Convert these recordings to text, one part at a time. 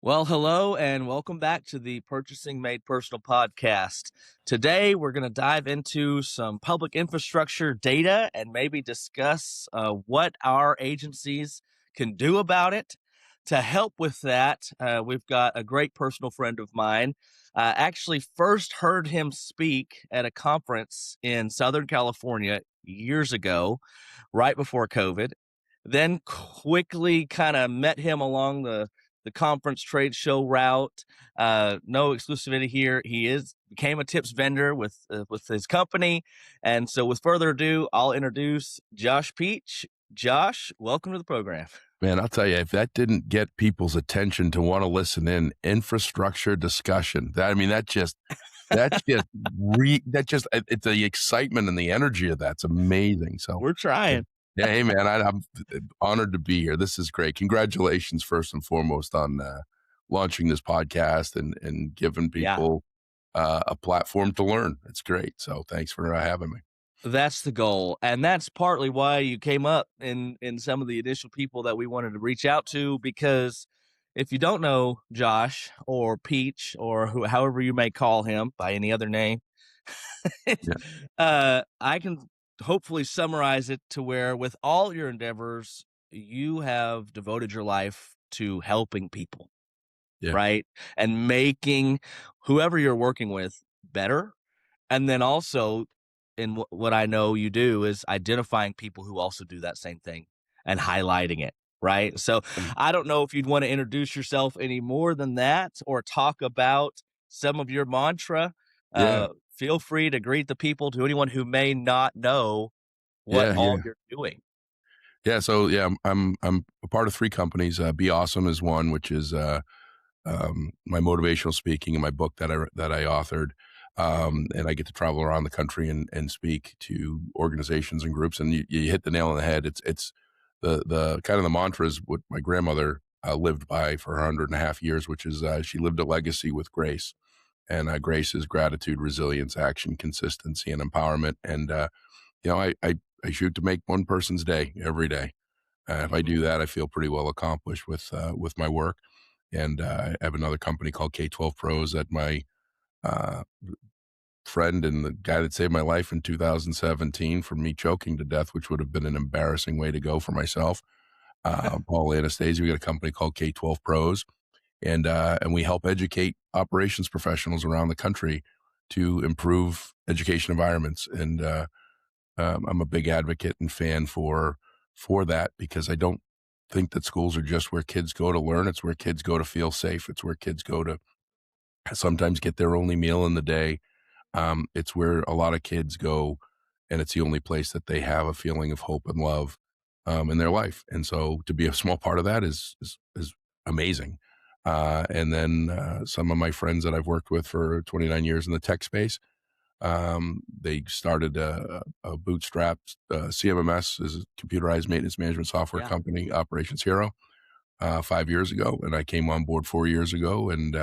Well, hello and welcome back to the Purchasing Made Personal podcast. Today, we're going to dive into some public infrastructure data and maybe discuss what our agencies can do about it. To help with that, we've got a great personal friend of mine. Actually, first heard him speak at a conference in Southern California years ago, right before COVID. Then quickly kind of met him along the conference trade show route. No exclusivity here. He became a tips vendor with his company, and so with further ado, I'll introduce Josh Peach. Josh, welcome to the program. Man, I'll tell you, if that didn't get people's attention to want to listen in, infrastructure discussion. That's just it's the excitement and the energy of that's amazing. So We're trying. yeah, hey man, I'm honored to be here. This is great. Congratulations, first and foremost, on launching this podcast and giving Yeah. people a platform to learn. It's great. So thanks for having me. That's the goal. And that's partly why you came up in some of the initial people that we wanted to reach out to, because if you don't know Josh or Peach or however you may call him by any other name, I can hopefully summarize it to where with all your endeavors, you have devoted your life to helping people, Yeah. right? And making whoever you're working with better. And then also, in what I know you do is identifying people who also do that same thing and highlighting it, right? So I don't know if you'd want to introduce yourself any more than that or talk about some of your mantra. Yeah. Feel free to greet the people, to anyone who may not know what Yeah. all Yeah. you're doing. Yeah. So yeah, I'm a part of three companies. Be Awesome is one, which is my motivational speaking in my book that I authored. And I get to travel around the country and speak to organizations and groups. And you hit the nail on the head. It's the kind of the mantra is what my grandmother lived by for 100.5 years, which is she lived a legacy with grace. And grace is gratitude, resilience, action, consistency, and empowerment. And I shoot to make one person's day every day. If I do that, I feel pretty well accomplished with my work. And I have another company called K-12 Pros that my uh, friend and the guy that saved my life in 2017 from me choking to death, which would have been an embarrassing way to go for myself. Paul Anastasia, we got a company called K-12 Pros, and we help educate operations professionals around the country to improve education environments. And I'm a big advocate and fan for that, because I don't think that schools are just where kids go to learn. It's where kids go to feel safe. It's where kids go to sometimes get their only meal in the day. It's where a lot of kids go, and it's the only place that they have a feeling of hope and love in their life. And so to be a small part of that is amazing. And then some of my friends that I've worked with for 29 years in the tech space, they started a bootstrapped CMMS, is a computerized maintenance management software company, Operations Hero, 5 years ago. And I came on board 4 years ago, and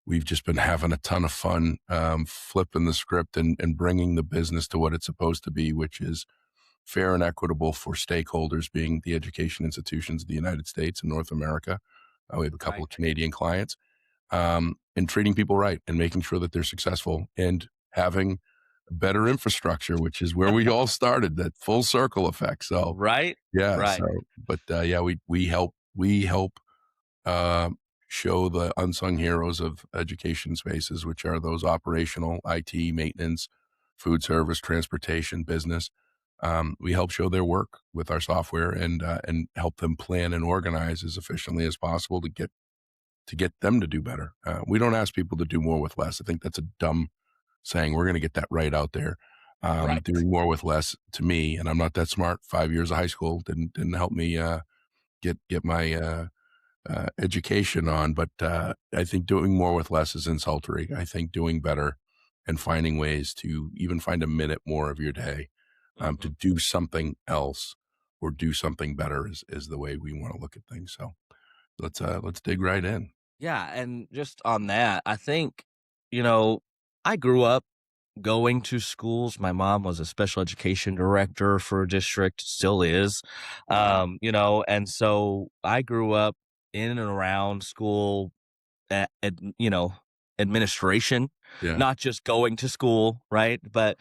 we've just been having a ton of fun flipping the script and bringing the business to what it's supposed to be, which is fair and equitable for stakeholders, being the education institutions of the United States and North America. We have a couple of Canadian clients, and treating people right and making sure that they're successful and having better infrastructure, which is where we all started, that full circle effect. So, Right? yeah. Right. So, but we help show the unsung heroes of education spaces, which are those operational, IT, maintenance, food service, transportation, business. We help show their work with our software and help them plan and organize as efficiently as possible to get them to do better. We don't ask people to do more with less. I think that's a dumb saying. We're going to get that right out there. Right. Doing more with less, to me, and I'm not that smart. 5 years of high school didn't help me get my education on, but I think doing more with less is insulting. I think doing better and finding ways to even find a minute more of your day to do something else or do something better is the way we want to look at things. So let's dig right in. Yeah. And just on that, I think, I grew up going to schools. My mom was a special education director for a district, still is. And so I grew up in and around school, you know, administration, Yeah. not just going to school, right? But,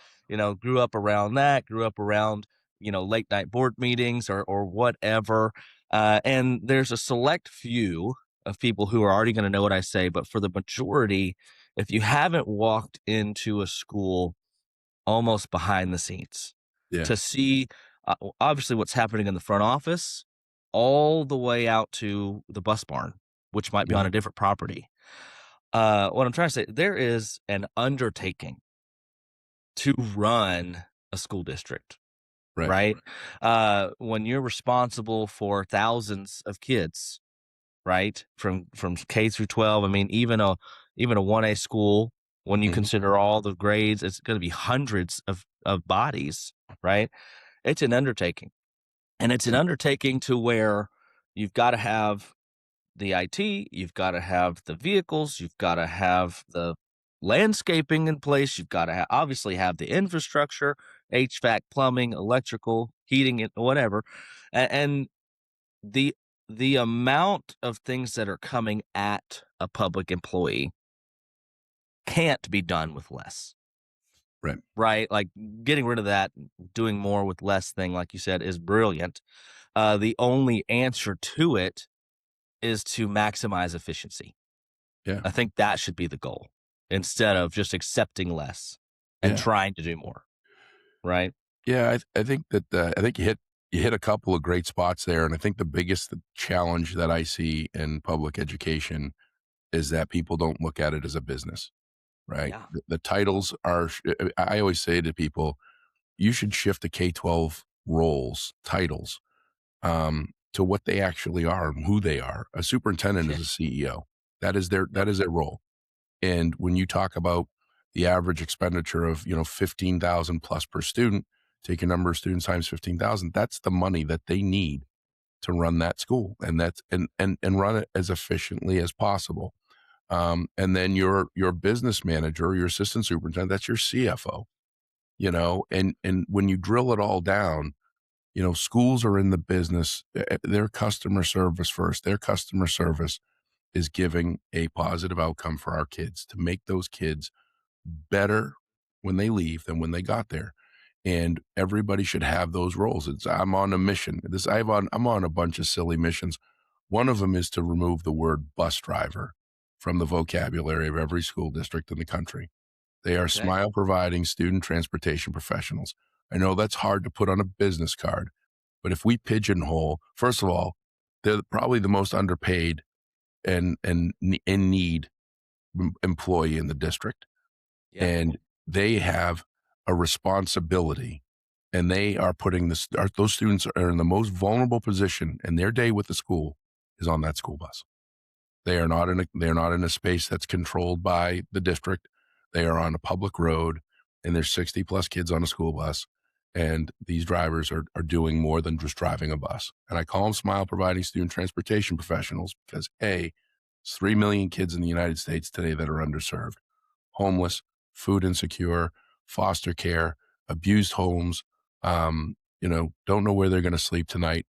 grew up around that, grew up around, late night board meetings or whatever. And there's a select few of people who are already going to know what I say. But for the majority, if you haven't walked into a school almost behind the scenes Yeah. to see obviously what's happening in the front office all the way out to the bus barn, which might be Yeah. on a different property. What I'm trying to say, there is an undertaking to run a school district, Right. right? When you're responsible for thousands of kids, right, from K through 12. I mean, even a 1A school, when you Mhm. consider all the grades, it's going to be hundreds of bodies, right? It's an undertaking, and it's an Yeah. undertaking to where you've got to have the IT, you've got to have the vehicles, you've got to have the landscaping in place, you've got to obviously have the infrastructure, HVAC, plumbing, electrical, heating, and whatever, and the the amount of things that are coming at a public employee can't be done with less, Right. right? Like getting rid of that, doing more with less thing, like you said, is brilliant. The only answer to it is to maximize efficiency. Yeah. I think that should be the goal instead of just accepting less and Yeah. trying to do more, right? Yeah. I think that I think you hit a couple of great spots there, and I think the biggest challenge that I see in public education is that people don't look at it as a business, right? Yeah. The titles are. I always say to people, you should shift the K-12 roles titles to what they actually are and who they are. A superintendent Yeah. is a CEO. That Yep. is their role. And when you talk about the average expenditure of 15,000 plus per student, take a number of students times 15,000. That's the money that they need to run that school, and that's and run it as efficiently as possible. And then your business manager, your assistant superintendent, that's your CFO. And when you drill it all down, schools are in the business. Their customer service first. Their customer service is giving a positive outcome for our kids to make those kids better when they leave than when they got there. And everybody should have those roles. I'm on a mission. I'm on a bunch of silly missions. One of them is to remove the word bus driver from the vocabulary of every school district in the country. They are Okay. smile providing student transportation professionals. I know that's hard to put on a business card, but if we pigeonhole, first of all, they're probably the most underpaid and in need employee in the district, Yeah. and they have a responsibility, and they are putting those students are in the most vulnerable position, and their day with the school is on that school bus. They're not in a space that's controlled by the district. They are on a public road, and there's 60 plus kids on a school bus. And these drivers are doing more than just driving a bus. And I call them smile providing student transportation professionals because it's 3 million kids in the United States today that are underserved, homeless, food insecure, foster care, abused homes, don't know where they're going to sleep tonight,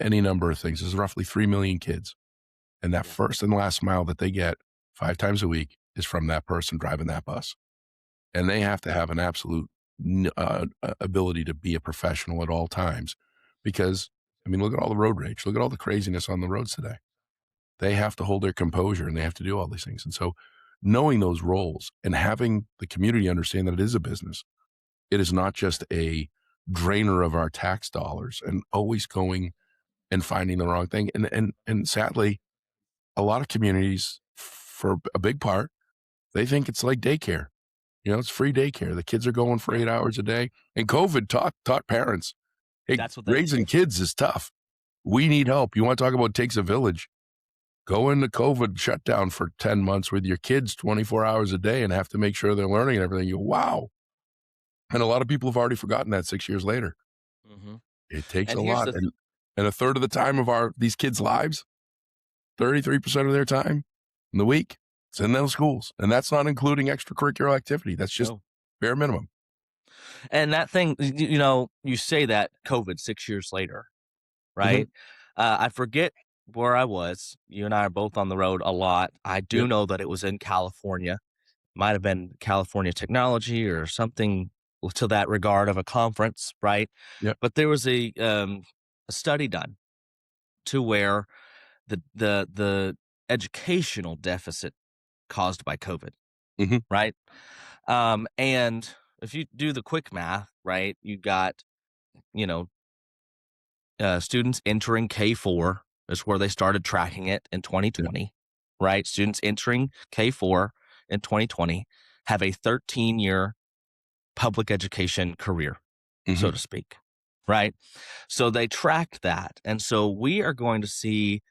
any number of things. There's roughly 3 million kids. And that Yeah. first and last mile that they get 5 times a week is from that person driving that bus. And they have to have an absolute ability to be a professional at all times because, I mean, look at all the road rage. Look at all the craziness on the roads today. They have to hold their composure and they have to do all these things. And so knowing those roles and having the community understand that it is a business, it is not just a drainer of our tax dollars and always going and finding the wrong thing. And sadly, a lot of communities, for a big part, they think it's like daycare. It's free daycare. The kids are going for Yep. 8 hours a day. And COVID taught parents, hey, That's what they raising kids is tough. We need help. You want to talk about takes a village? Go into COVID shutdown for 10 months with your kids 24 hours a day and have to make sure they're learning and everything. Wow. And a lot of people have already forgotten that 6 years later. Hmm. It takes And a here's lot. the And a third of the time of these kids' lives, 33% of their time in the week, it's in those schools. And that's not including extracurricular activity. That's just no. bare minimum. And that thing, you say that COVID 6 years later, Mhm. right? I forget where I was. You and I are both on the road a lot. I do Yep. know that it was in California. Might have been California Technology or something to that regard of a conference, right? Yep. But there was a study done to where the educational deficit caused by COVID, Hmm. right? And if you do the quick math, right, you got, you know, students entering K4 is where they started tracking it in Yeah. 2020, right? Students entering K4 in 2020 have a 13-year public education career, Hmm. so to speak, right? So they tracked that. And so we are going to see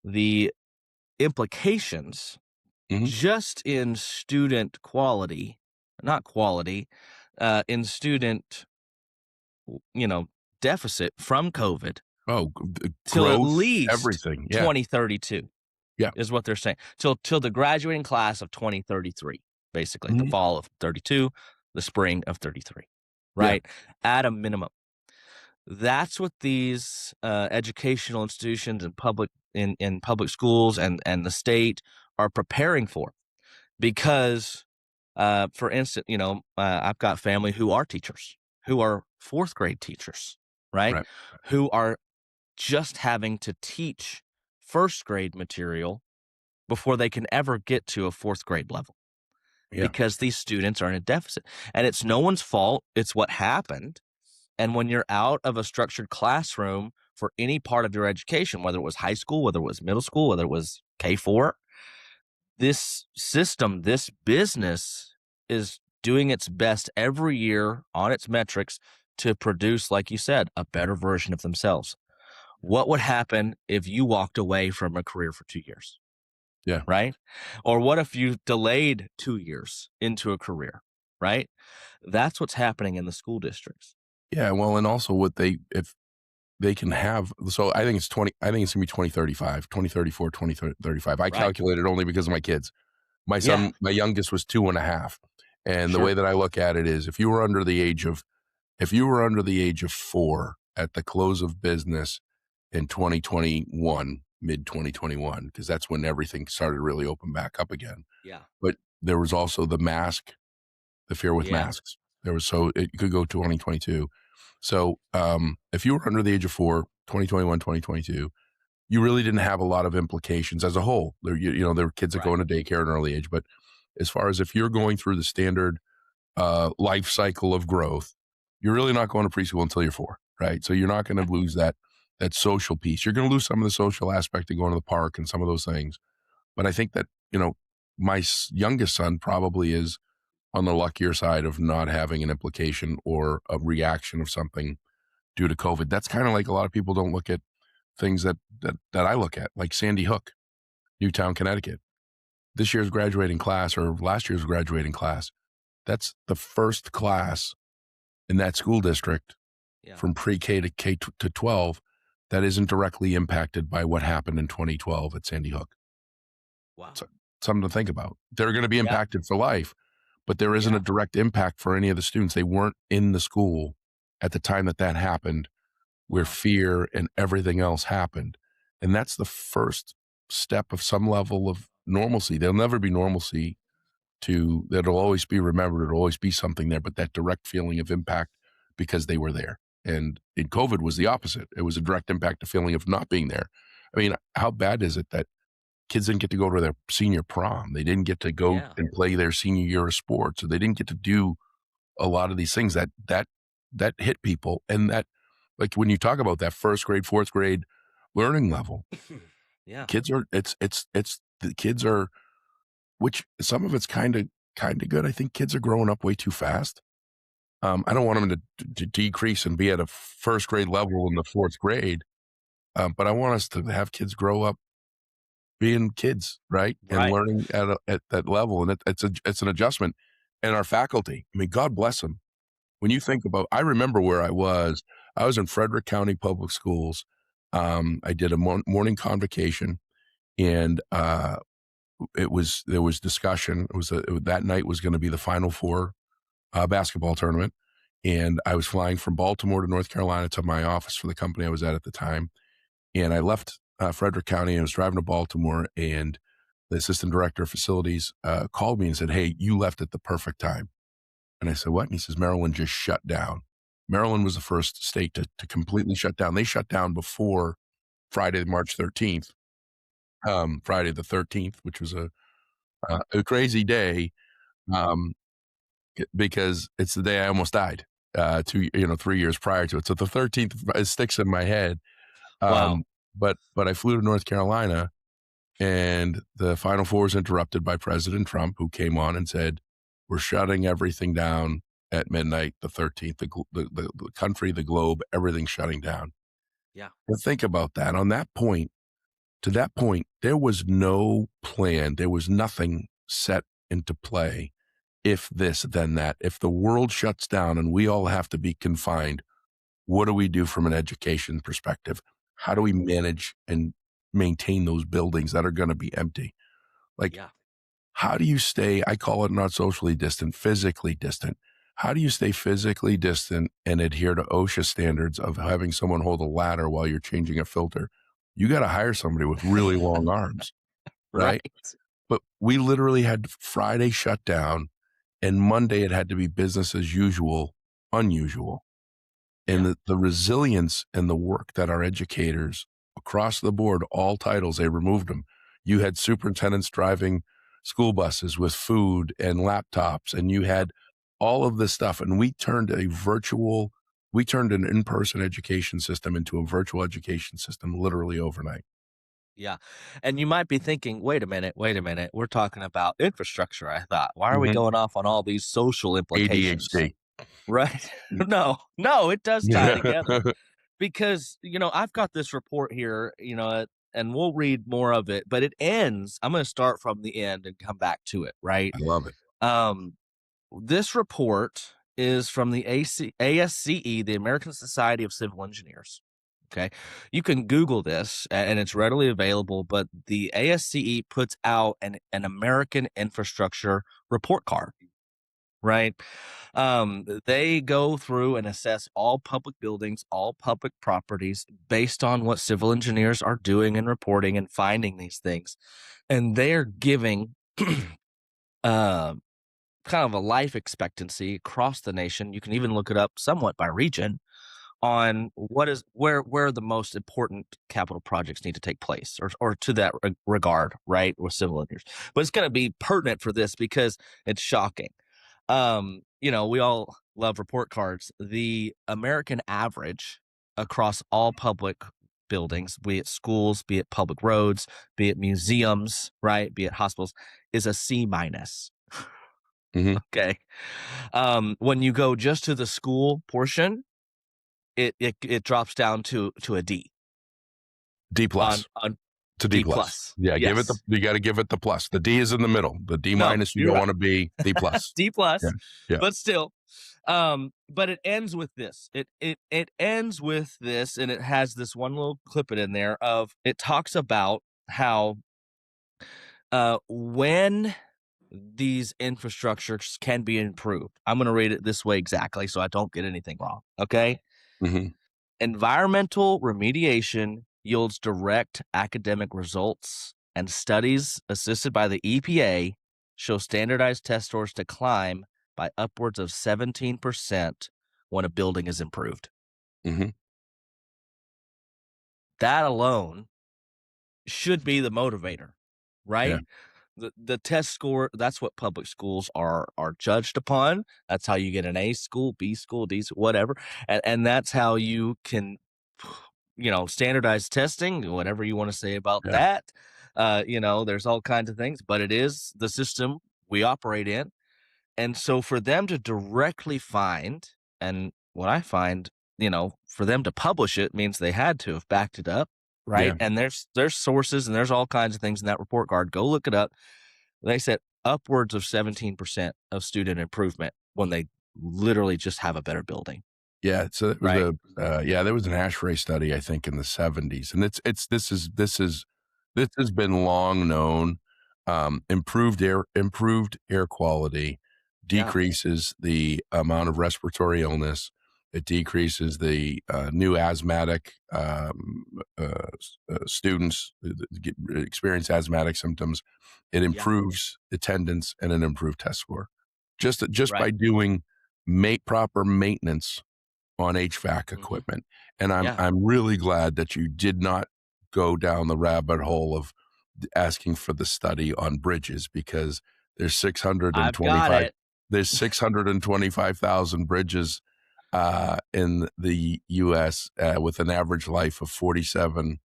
the implications Hmm. just in student quality, not quality, in student, you know, deficit from COVID Oh, till at growth, least everything. Yeah. 2032 Yeah. is what they're saying. Till the graduating class of 2033, basically the Hmm. fall of 32, the spring of 33, Yeah. right? At a minimum. That's what these educational institutions and in public schools and the state are preparing for. Because, for instance, I've got family who are teachers, who are fourth grade teachers, right? Right. Who are just having to teach first grade material before they can ever get to a fourth grade level Yeah. because these students are in a deficit. And it's no one's fault. It's what happened. And when you're out of a structured classroom for any part of your education, whether it was high school, whether it was middle school, whether it was K4, this system, this business is doing its best every year on its metrics to produce, like you said, a better version of themselves. What would happen if you walked away from a career for 2 years, Yeah. right? Or what if you delayed 2 years into a career, right? That's what's happening in the school districts. Yeah. Well, and also if they can have, so I think it's 20, I think it's gonna be 2035, 2034, 2035. I Right. calculated only because of my kids. My Yeah. son, my youngest was 2.5. And the way Sure. that I look at it is if you were under the age of 4 at the close of business in 2021, mid 2021, because that's when everything started really open back up again. Yeah. But there was also the fear with Yeah. masks. There was, so it could go to 2022. So if you were under the age of 4, 2021, 2022, you really didn't have a lot of implications as a whole. There were kids that go Right. into daycare at an early age, but as far as if you're going through the standard life cycle of growth, you're really not going to preschool until you're 4, right? So you're not going to lose that social piece. You're going to lose some of the social aspect of going to the park and some of those things. But I think that my youngest son probably is on the luckier side of not having an implication or a reaction of something due to COVID. That's kind of like a lot of people don't look at things that I look at, like Sandy Hook, Newtown, Connecticut. This year's graduating class or last year's graduating class, that's the first class in that school district Yeah. from pre-K to K to 12 that isn't directly impacted by what happened in 2012 at Sandy Hook. Wow. So, something to think about. They're going to be Yeah. impacted for life, but there isn't a Yeah. direct impact for any of the students. They weren't in the school at the time that happened, where Wow. fear and everything else happened. And that's the first step of some level of normalcy. There'll never be normalcy that'll always be remembered. It'll always be something there, but that direct feeling of impact because they were there. And in COVID was the opposite. It was a direct impact, a feeling of not being there. I mean, how bad is it that kids didn't get to go to their senior prom? They didn't get to go Yeah. and play their senior year of sports, or they didn't get to do a lot of these things that hit people. And that, like, when you talk about that first grade, fourth grade learning level, Yeah. kids are it's the kids are, which some of it's kind of good. I think kids are growing up way too fast. I don't want them to decrease and be at a first grade level in the fourth grade, but I want us to have kids grow up being kids, right, and Right. learning at that level. And it's an adjustment. And our faculty, I mean, God bless them. When you think about, I remember where I was. I was in Frederick County Public Schools. I did a morning convocation, and there was discussion. That night was going to be the Final Four basketball tournament, and I was flying from Baltimore to North Carolina to my office for the company I was at the time, and I left Frederick County. I was driving to Baltimore, and the assistant director of facilities called me and said, "Hey, you left at the perfect time." And I said, "What?" And he says, "Maryland just shut down." Maryland was the first state to completely shut down. They shut down before Friday, March 13th, Friday the 13th, which was a crazy day, um, because it's the day I almost died, 3 years prior to it. So the 13th it sticks in my head. Wow. Um, but I flew to North Carolina, and the Final Four was interrupted by President Trump, who came on and said, "We're shutting everything down at midnight, the 13th, the country, the globe, everything's shutting down." Yeah. But think about that. To that point, there was no plan. There was nothing set into play. If this, then that. If the world shuts down and we all have to be confined, what do we do from an education perspective? How do we manage and maintain those buildings that are going to be empty? Like, Yeah. how do you stay, I call it not socially distant, physically distant. How do you stay physically distant and adhere to OSHA standards of having someone hold a ladder while you're changing a filter? You got to hire somebody with really long arms, right? Right. But we literally had Friday shut down, and Monday it had to be business as usual, unusual. And Yeah. the resilience and the work that our educators across the board, all titles, they removed them. You had superintendents driving school buses with food and laptops, and you had all of this stuff. And we turned an in-person education system into a virtual education system literally overnight. Yeah. And you might be thinking, wait a minute, wait a minute. We're talking about infrastructure, I thought. Why are we Mhm. going off on all these social implications? ADHD. Right? No, it does tie together because, I've got this report here, and we'll read more of it, but it ends. I'm going to start from the end and come back to it, right? I love it. Um, this report is from the ASCE, the American Society of Civil Engineers. Okay. You can Google this and it's readily available, but the ASCE puts out an American infrastructure report card, right? They go through and assess all public buildings, all public properties based on what civil engineers are doing and reporting and finding these things. And they're giving uh, kind of a life expectancy across the nation. You can even look it up somewhat by region on where the most important capital projects need to take place or to that regard, right, with civil engineers. But it's going to be pertinent for this because it's shocking. We all love report cards. The American average across all public buildings, be it schools, be it public roads, be it museums, right, be it hospitals, is a C minus. Mhm. Okay. When you go just to the school portion, it drops down to a D D on plus. To D D plus. plus. Yeah, Yes. you gotta give it the plus. The D is in the middle. The D No, minus, you you're don't right. wanna be D plus. D Yeah. plus, Yeah. but still. But it ends with this. It ends with this, and it has this one little clip in there of it talks about how when these infrastructures can be improved. I'm going to read it this way exactly so I don't get anything wrong. Okay. Mhm. Environmental remediation yields direct academic results, and studies assisted by the EPA show standardized test scores to climb by upwards of 17% when a building is improved. Mhm. That alone should be the motivator, Yeah. right? The test score, that's what public schools are judged upon. That's how you get an A school, B school, D school, whatever. And that's how you can standardized testing, whatever you want to say about Yeah. that. There's all kinds of things, but it is the system we operate in. And so for them to directly find, and what I find, for them to publish it means they had to have backed it up, right? Yeah. And there's sources and there's all kinds of things in that report card. Go look it up. They said upwards of 17% of student improvement when they literally just have a better building, Yeah, so it was right? there was an ASHRAE study, I think, in the '70s, and this has been long known. Improved air quality Yeah. decreases the amount of respiratory illness. It decreases the new asthmatic students that experience asthmatic symptoms. It Yeah. improves attendance and an improved test score. Just by Right. doing proper maintenance on HVAC Hmm. equipment. And Yeah. I'm really glad that you did not go down the rabbit hole of asking for the study on bridges, because there's I've got 625 it. there's 625,000 bridges in the U.S. With an average life of 47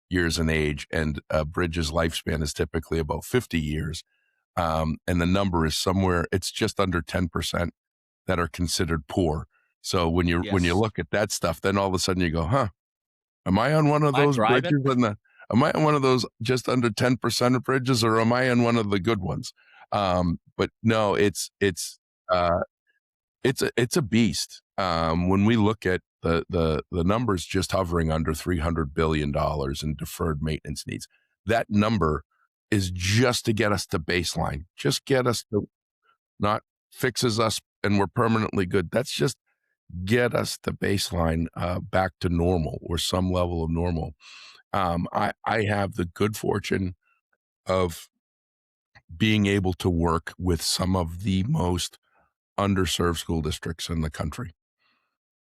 years in age, and a bridge's lifespan is typically about 50 years. And the number is somewhere, it's just under 10% that are considered poor. So when you Yes. look at that stuff, then all of a sudden you go, huh, am I on one of Am I those thriving? bridges am I on one of those just under 10% of bridges, or am I on one of the good ones? But no, uh, it's a beast. When we look at the numbers just hovering under $300 billion in deferred maintenance needs, that number is just to get us to baseline, just get us to, not fixes us and we're permanently good. That's just get us to baseline, back to normal, or some level of normal. I have the good fortune of being able to work with some of the most underserved school districts in the country.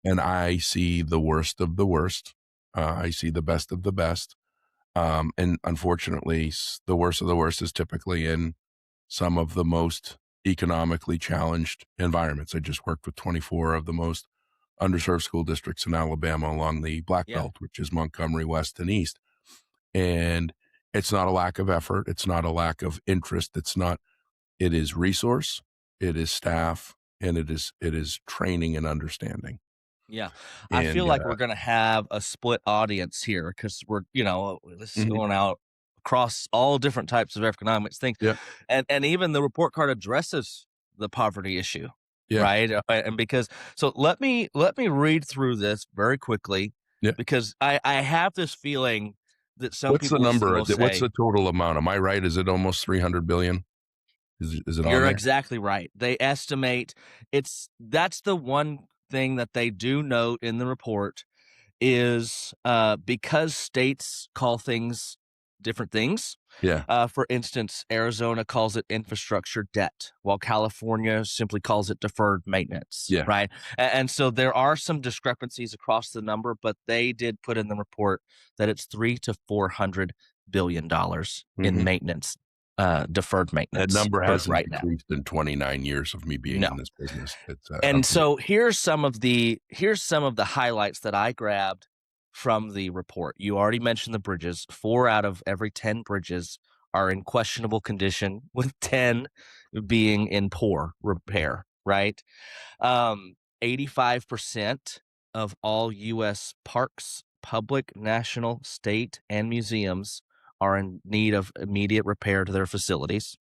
And I see the worst of the worst. I see the best of the best. And unfortunately, the worst of the worst is typically in some of the most economically challenged environments. I just worked with 24 of the most underserved school districts in Alabama along the Black Yeah. Belt, which is Montgomery West and East. And it's not a lack of effort. It's not a lack of interest. It is resource, it is staff, and it is training and understanding. Yeah. I feel And like we're going to have a split audience here because this is mhm, going out across all different types of economics things. yeah, And even the report card addresses the poverty issue, yeah, right? And because so let me read through this very quickly yeah. because I have this feeling that some What's the people listening number? will What's say, the total amount? Am I right? Is it almost 300 billion? Is it on you're there? exactly right. They estimate that's the one thing that they do note in the report is because states call things different things. Yeah, For instance, Arizona calls it infrastructure debt, while California simply calls it deferred maintenance, yeah. right? And so there are some discrepancies across the number, but they did put in the report that it's $300 to $400 billion in Mhm. maintenance, deferred That maintenance number for hasn't right now. decreased in 29 years of me being No. in this business. It's, I'm And pretty so here's some of the highlights that I grabbed from the report. You already mentioned the bridges. 4 out of every 10 bridges are in questionable condition, with 10 being in poor repair, right? 85% of all US parks, public, national, state, and museums are in need of immediate repair to their facilities.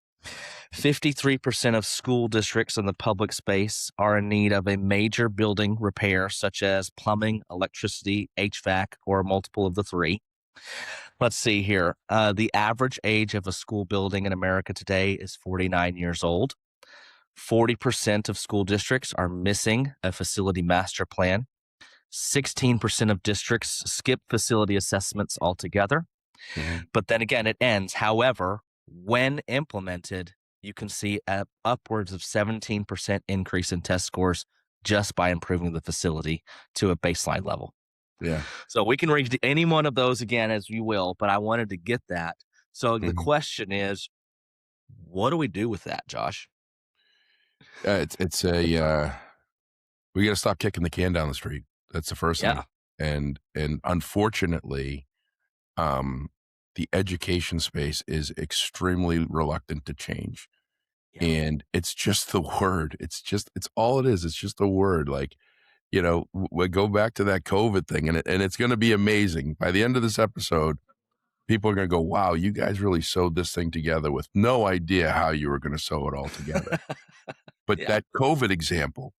53% of school districts in the public space are in need of a major building repair, such as plumbing, electricity, HVAC, or a multiple of the three. Let's see here. The average age of a school building in America today is 49 years old. 40% of school districts are missing a facility master plan. 16% of districts skip facility assessments altogether. Mhm. But then again, it ends. However, when implemented, you can see upwards of 17% increase in test scores just by improving the facility to a baseline level. Yeah. So we can read any one of those again as you will, but I wanted to get that. So the Mhm. question is, what do we do with that, Josh? It's we got to stop kicking the can down the street. That's the first thing. Yeah. And unfortunately, um, the education space is extremely reluctant to change. Yeah. And it's just the word. It's all it is. It's just a word. Like, we go back to that COVID thing, and it's going to be amazing. By the end of this episode, people are going to go, wow, you guys really sewed this thing together with no idea how you were going to sew it all together. But Yeah. that COVID example,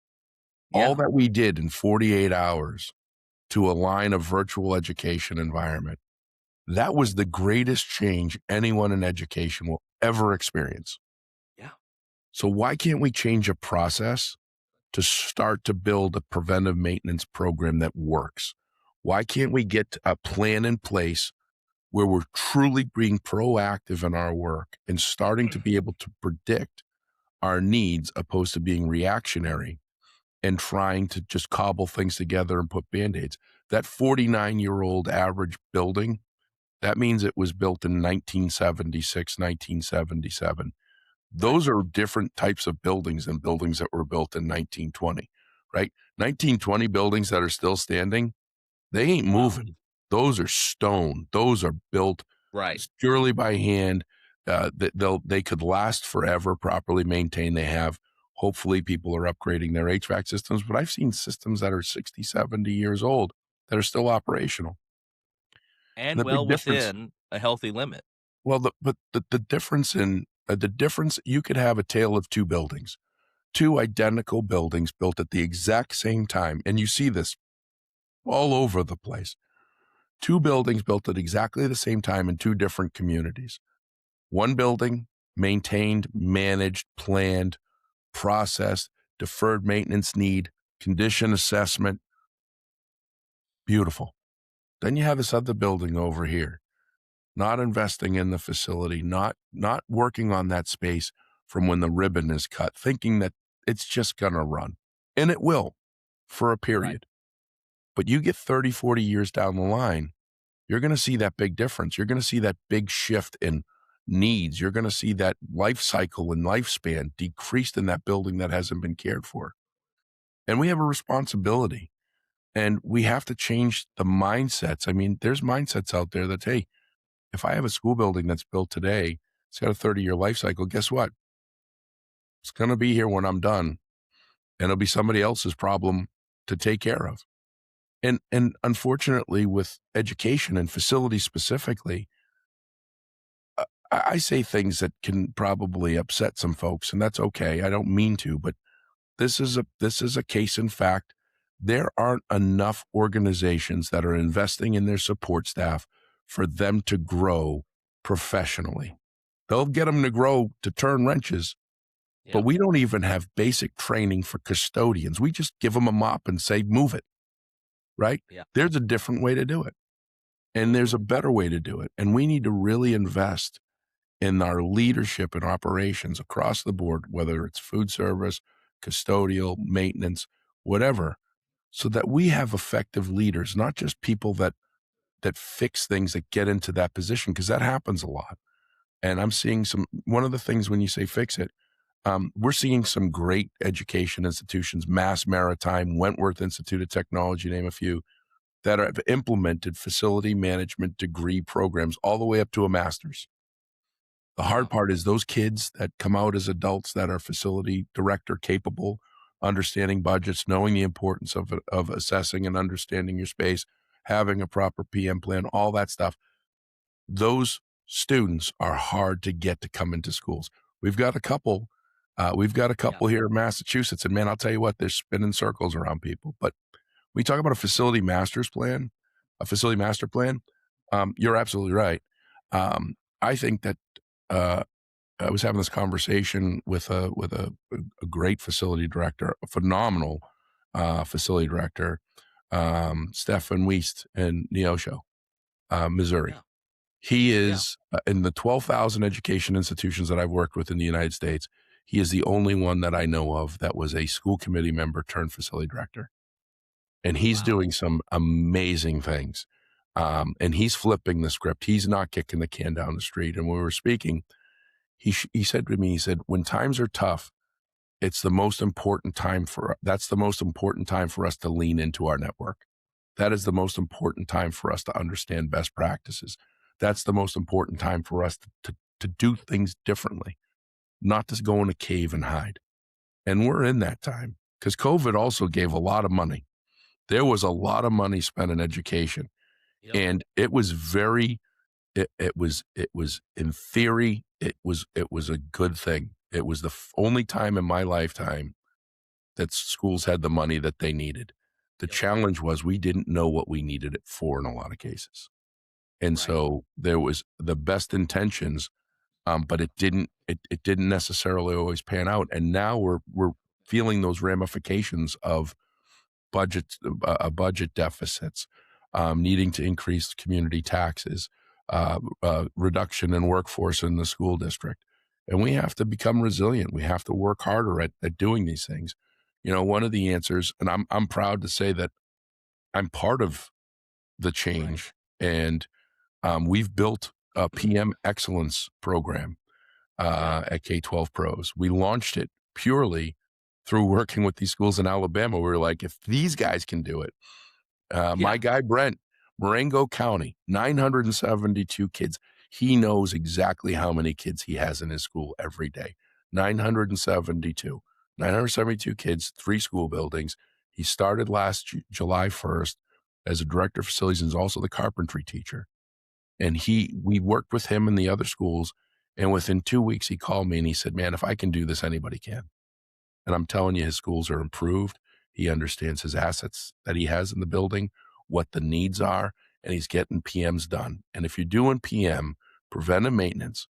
all Yeah. that we did in 48 hours to align a virtual education environment, that was the greatest change anyone in education will ever experience. Yeah. So why can't we change a process to start to build a preventive maintenance program that works? Why can't we get a plan in place where we're truly being proactive in our work and starting to be able to predict our needs opposed to being reactionary and trying to just cobble things together and put band-aids? That 49-year-old average building, that means it was built in 1976, 1977. Right. Those are different types of buildings than buildings that were built in 1920, right? 1920 buildings that are still standing, they ain't Wow. moving. Those are stone. Those are built Right. purely by hand. They could last forever, properly maintained. They have, hopefully people are upgrading their HVAC systems, but I've seen systems that are 60, 70 years old that are still operational. And And the well big difference, within a healthy limit. well, the difference in the difference, you could have a tale of two buildings, two identical buildings built at the exact same time, and you see this all over the place. Two buildings built at exactly the same time in two different communities. One building maintained, managed, planned, processed, deferred maintenance need, condition assessment, beautiful. Then you have this other building over here, not investing in the facility, not working on that space from when the ribbon is cut, thinking that it's just going to run. And it will for a Right. period. But you get 30, 40 years down the line, you're going to see that big difference. You're going to see that big shift in needs. You're going to see that life cycle and lifespan decreased in that building that hasn't been cared for. And we have a responsibility, and we have to change the mindsets. I mean, there's mindsets out there that, hey, if I have a school building that's built today, it's got a 30-year life cycle, guess what? It's going to be here when I'm done, and it'll be somebody else's problem to take care of. And unfortunately, with education and facilities specifically, I say things that can probably upset some folks, and that's okay. I don't mean to, but this is a case in fact. There aren't enough organizations that are investing in their support staff for them to grow professionally. They'll get them to grow to turn wrenches, but Yep. we don't even have basic training for custodians. We just give them a mop and say, move it, right? Yeah. There's a different way to do it, and Hmm. there's a better way to do it. And we need to really invest in our leadership and operations across the board, whether it's food service, custodial, maintenance, whatever, so that we have effective leaders, not just people that fix things, that get into that position, because that happens a lot. And I'm seeing one of the things when you say fix it, we're seeing some great education institutions, Mass Maritime, Wentworth Institute of Technology, name a few, that have implemented facility management degree programs all the way up to a master's. The hard Wow. part is those kids that come out as adults that are facility director capable, understanding budgets, knowing the importance of assessing and understanding your space, having a proper PM plan, all that stuff. Those students are hard to get to come into schools. We've got a couple. We've got a Yeah. couple here in Massachusetts, and man, I'll tell you what, they're spinning circles around people. But we talk about a facility master's plan, a facility master plan. You're absolutely right. I think that uh, I was having this conversation with a great facility director, a phenomenal facility director, Stefan Wiest in Neosho, Missouri. Yeah. He Yeah. is in the 12,000 education institutions that I've worked with in the United States. He is the only one that I know of that was a school committee member turned facility director, and he's Wow. doing some amazing things. And he's flipping the script. He's not kicking the can down the street. And when we were speaking, he said to me, he said, when times are tough, it's the most important time that's the most important time for us to lean into our network. That is the most important time for us to understand best practices. That's the most important time for us to do things differently, not to go in a cave and hide. And we're in that time because COVID also gave a lot of money. There was a lot of money spent in education, Yep. and it was in theory, it was a good thing. It was the only time in my lifetime that schools had the money that they needed. The Yep. challenge was we didn't know what we needed it for in a lot of cases. And Right. so there was the best intentions, but it didn't necessarily always pan out. And now we're feeling those ramifications of budget deficits, needing to increase community taxes, reduction in workforce in the school district. And we have to become resilient. We have to work harder at doing these things. One of the answers, and I'm proud to say that I'm part of the change, and we've built a PM excellence program at K-12 Pros. We launched it purely through working with these schools in Alabama. We were like, if these guys can do it, my Yeah. guy Brent, Marengo County, 972 kids. He knows exactly how many kids he has in his school every day. 972. 972 kids, 3 school buildings. He started last July 1st as a director of facilities and is also the carpentry teacher. And we worked with him in the other schools. And within 2 weeks, he called me and he said, man, if I can do this, anybody can. And I'm telling you, his schools are improved. He understands his assets that he has in the building, what the needs are, and he's getting PMs done. And if you're doing PM, preventive maintenance,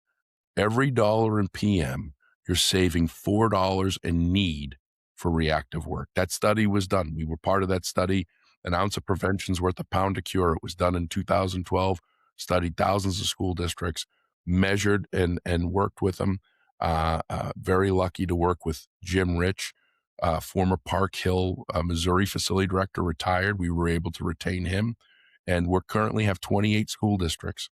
every dollar in PM, you're saving $4 in need for reactive work. That study was done. We were part of that study. An ounce of prevention's worth a pound of cure. It was done in 2012, studied thousands of school districts, measured and worked with them. Very lucky to work with Jim Rich, former Park Hill, Missouri facility director, retired. We were able to retain him. And we currently have 28 school districts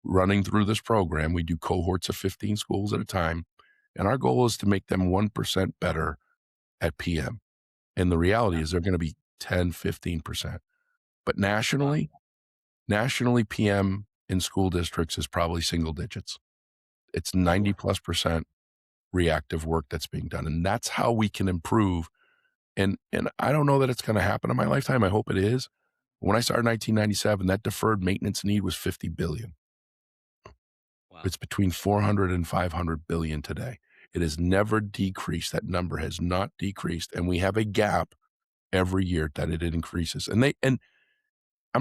running through this program. We do cohorts of 15 schools at a time. And our goal is to make them 1% better at PM. And the reality is they're going to be 10, 15%. But nationally, PM in school districts is probably single digits. It's 90+% reactive work that's being done. And that's how we can improve. And I don't know that it's going to happen in my lifetime. I hope it is. When I started in 1997, that deferred maintenance need was $50 billion. Wow. It's between 400 and 500 billion today. It has never decreased. That number has not decreased. And we have a gap every year that it increases. And I'm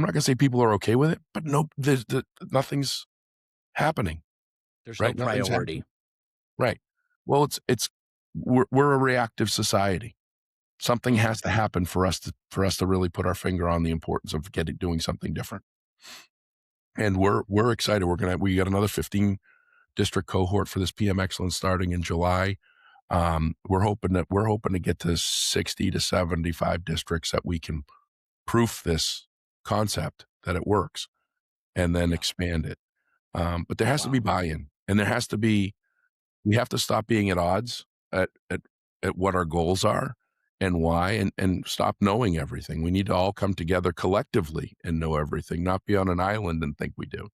not going to say people are okay with it, but no, nothing's happening. There's no Right? Nothing's priority. happening. Right. Well, we're a reactive society. Something has to happen for us to really put our finger on the importance of doing something different. And we're excited. We got another 15 district cohort for this PM Excellence starting in July. We're hoping to get to 60 to 75 districts that we can proof this concept that it works and then expand it. But there has to be buy-in, and we have to stop being at odds at what our goals are and why, and stop knowing everything. We need to all come together collectively and know everything, not be on an island and think we do.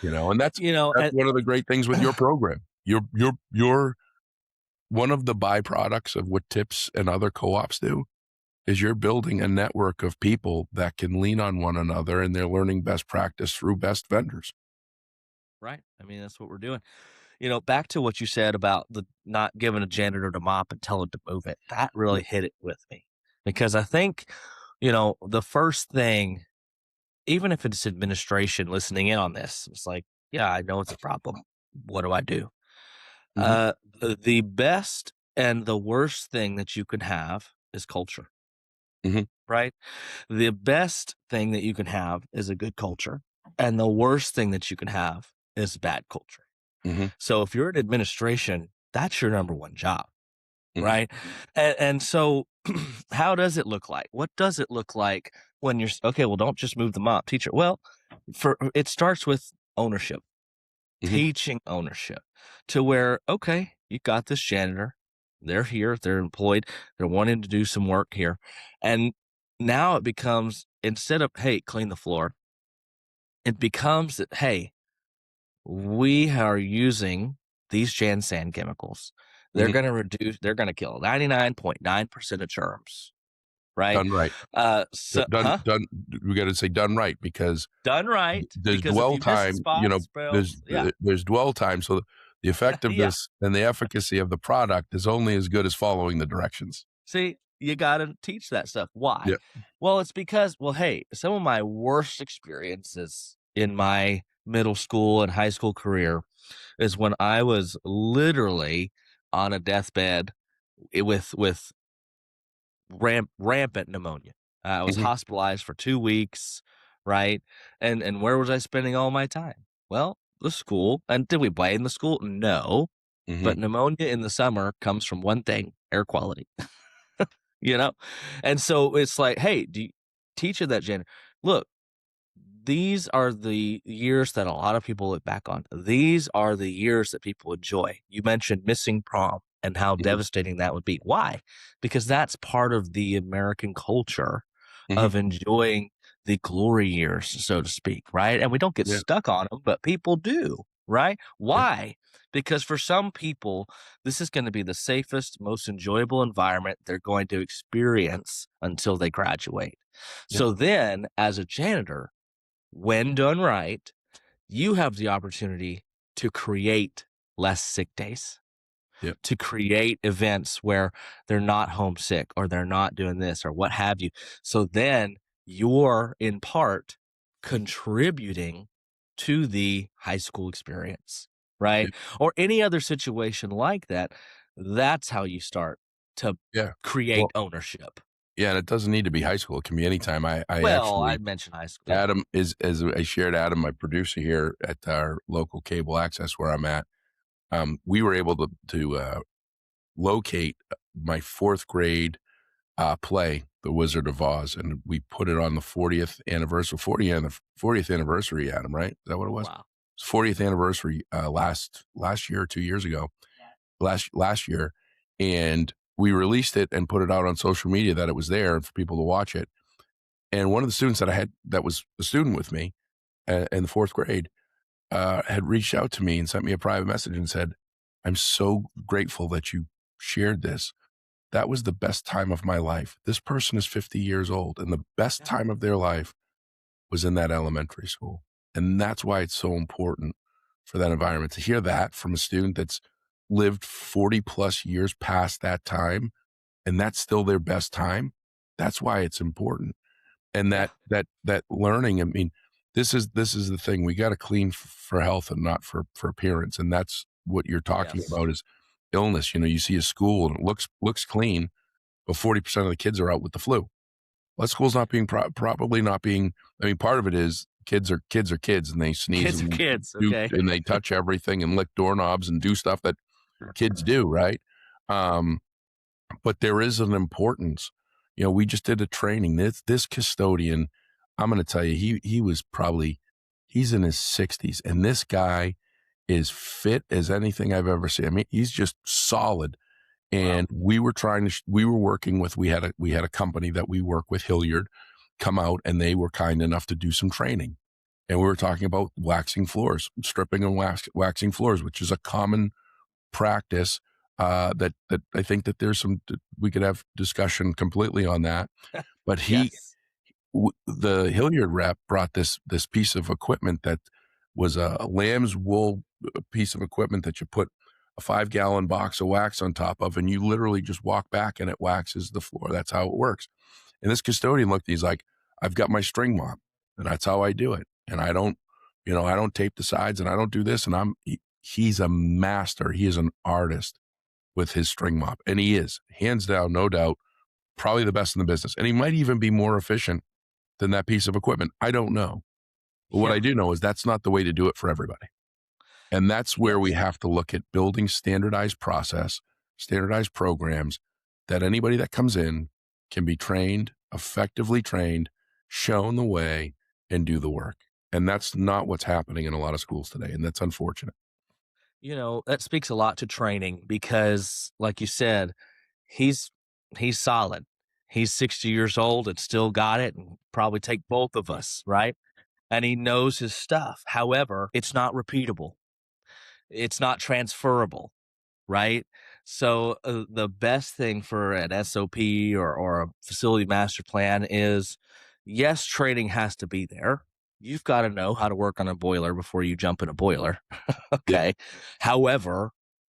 And that's one of the great things with your program. You're one of the byproducts of what TIPS and other co-ops do is you're building a network of people that can lean on one another, and they're learning best practice through best vendors. Right. I mean, that's what we're doing. Back to what you said about the not giving a janitor to mop and tell him to move it. That really hit it with me because I think, the first thing, even if it's administration listening in on this, it's like, yeah, I know it's a problem. What do I do? The best and the worst thing that you can have is culture, right? The best thing that you can have is a good culture, and the worst thing that you can have is bad culture. So if you're in administration, that's your number one job, right? And so how does it look like? What does it look like when you're okay? Well, don't just move the mop, teacher. Well, it starts with ownership, teaching ownership to where, okay, you got this janitor. They're here. They're employed. They're wanting to do some work here. And now it becomes, instead of, hey, clean the floor, it becomes that, hey, we are using these Jan sand chemicals. They're going to kill 99.9% of germs, right? Done right. Done We got to say done right, because done right. There's dwell time. There's dwell time. So the effectiveness and the efficacy of the product is only as good as following the directions. See, you got to teach that stuff. Why? Yeah. Well, it's because, hey, some of my worst experiences in my middle school and high school career is when I was literally on a deathbed with rampant pneumonia. I was Mhm. hospitalized for 2 weeks, right? And where was I spending all my time? Well, the school. And did we blame the school? No. Mhm. But pneumonia in the summer comes from one thing, air quality, you know? And so it's like, hey, do you teach that Jen, look, these are the years that a lot of people look back on. These are the years that people enjoy. You mentioned missing prom and how Mhm. devastating that would be. Why? Because that's part of the American culture Mhm. of enjoying the glory years, so to speak, right? And we don't get Yeah. stuck on them, but people do, right? Yeah. Why? Because for some people, this is going to be the safest, most enjoyable environment they're going to experience until they graduate. Yeah. So then, as a janitor, when done right, you have the opportunity to create less sick days, Yeah. to create events where they're not homesick or they're not doing this or what have you. So then you're in part contributing to the high school experience, Yeah. right? Or any other situation like that. That's how you start to Yeah. create Well, ownership. yeah, and it doesn't need to be high school. It can be anytime. I Well, I actually mentioned high school. Yeah. Adam is as I shared Adam, my producer here at our local cable access where I'm at. We were able to locate my 4th grade play, The Wizard of Oz, and we put it on the 40th anniversary, Adam, right? Is that what it was? Wow. It's 40th anniversary last year, 2 years ago, last year, and we released it and put it out on social media that it was there for people to watch it. And one of the students that I had that was a student with me in the 4th grade had reached out to me and sent me a private message and said, "I'm so grateful that you shared this. That was the best time of my life. This person is 50 years old, and the best Yeah. time of their life was in that elementary school." And that's why it's so important for that environment to hear that from a student that's lived 40 plus years past that time, and that's still their best time. That's why it's important. And Yeah. that learning, I mean, this is the thing. We got to clean for health and not for appearance. And that's what you're talking Yes. about is illness. You know, you see a school and it looks clean, but 40% of the kids are out with the flu. Well, that school's not being probably not being. I mean, part of it is kids are kids, and they sneeze Kids are and kids. do Okay. and they touch everything and lick doorknobs and do stuff that kids do, right? Um, but there is an importance. You know, we just did a training. This custodian, I'm going to tell you, he was probably he's in his 60s, and this guy is fit as anything I've ever seen. I mean, he's just solid. Wow. And we were working with we had a company that we work with, Hilliard, come out, and they were kind enough to do some training. And we were talking about waxing floors, stripping and waxing floors, which is a common practice that I think that there's some we could have discussion completely on that. But Yes. the Hilliard rep brought this piece of equipment that was a lamb's wool piece of equipment that you put a 5-gallon box of wax on top of, and you literally just walk back and it waxes the floor. That's how it works. And this custodian looked, he's like, "I've got my string mop, and that's how I do it. And I don't tape the sides, and I don't do this." And he's a master. He is an artist with his string mop, and he is hands down, no doubt, probably the best in the business. And he might even be more efficient than that piece of equipment. I don't know. But what I Yeah. do know is that's not the way to do it for everybody. And that's where we Yes. have to look at building standardized process, standardized programs that anybody that comes in can be trained, effectively trained, shown the way, and do the work. And that's not what's happening in a lot of schools today. And that's unfortunate. That speaks a lot to training because, like you said, he's he's solid. He's 60 years old and still got it and probably take both of us, right? And he knows his stuff. However, it's not repeatable. It's not transferable, right? So the best thing for an SOP or a facility master plan is yes, training has to be there. You've got to know how to work on a boiler before you jump in a boiler. Yeah. Okay. However,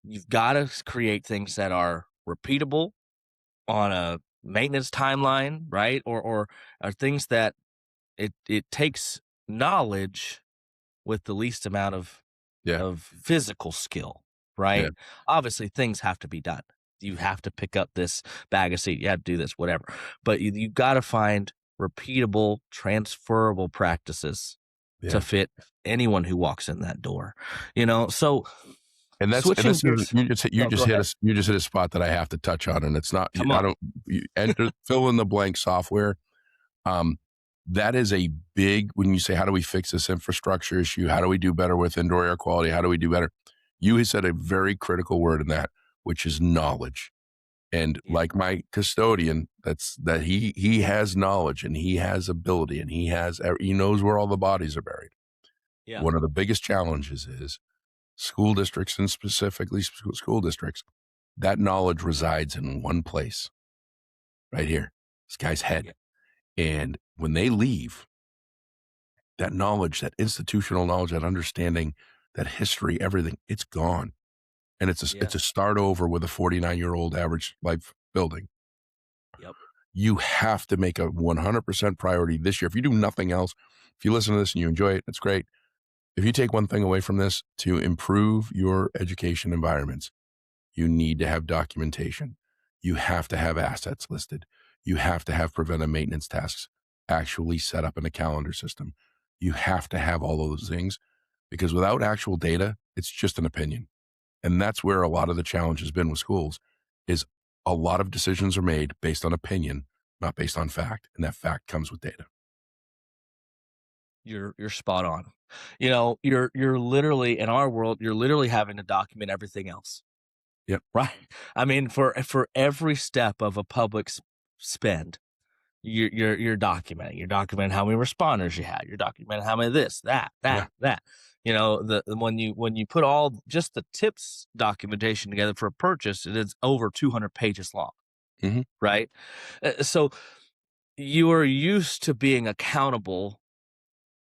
you've got to create things that are repeatable on a maintenance timeline, right? Or are things that it takes knowledge with the least amount Yeah. of physical skill, Yeah. right? Obviously, things have to be done. you have to pick up this bag of seed, you have to do this, whatever. But you got to find repeatable, transferable practices to Yeah. fit anyone who walks in that door. So And switching that's gears. you No, just go hit ahead. a spot that I have to touch on, and it's not Come I on. don't you enter fill in the blank software. Um, that is a big when you say how do we fix this infrastructure issue? How do we do better with indoor air quality? How do we do better? You said a very critical word in that, which is knowledge. And Yeah. like my custodian, that he has knowledge and he has ability and he knows where all the bodies are buried. Yeah. One of the biggest challenges is school districts and specifically school districts, that knowledge resides in one place, right here, this guy's Yeah. head. And when they leave, that knowledge, that institutional knowledge, that understanding, that history, everything, it's gone. And Yeah. it's a start over with a 49-year-old average life building. Yep. You have to make a 100% priority this year. If you do nothing else, if you listen to this and you enjoy it, it's great. If you take one thing away from this to improve your education environments, you need to have documentation. You have to have assets listed. You have to have preventive maintenance tasks actually set up in a calendar system. You have to have all of those things because without actual data, it's just an opinion. And that's where a lot of the challenge has been with schools is a lot of decisions are made based on opinion, not based on fact. And that fact comes with data. You're spot on. You're literally in our world, you're literally having to document everything else. Yep. Right. I mean, for every step of a public spend, you're documenting. You're documenting how many responders you had. You're documenting how many this, that, Yeah. that, that. When you put all just the tips documentation together for a purchase, it is over 200 pages long. Mm-hmm. Right. So you are used to being accountable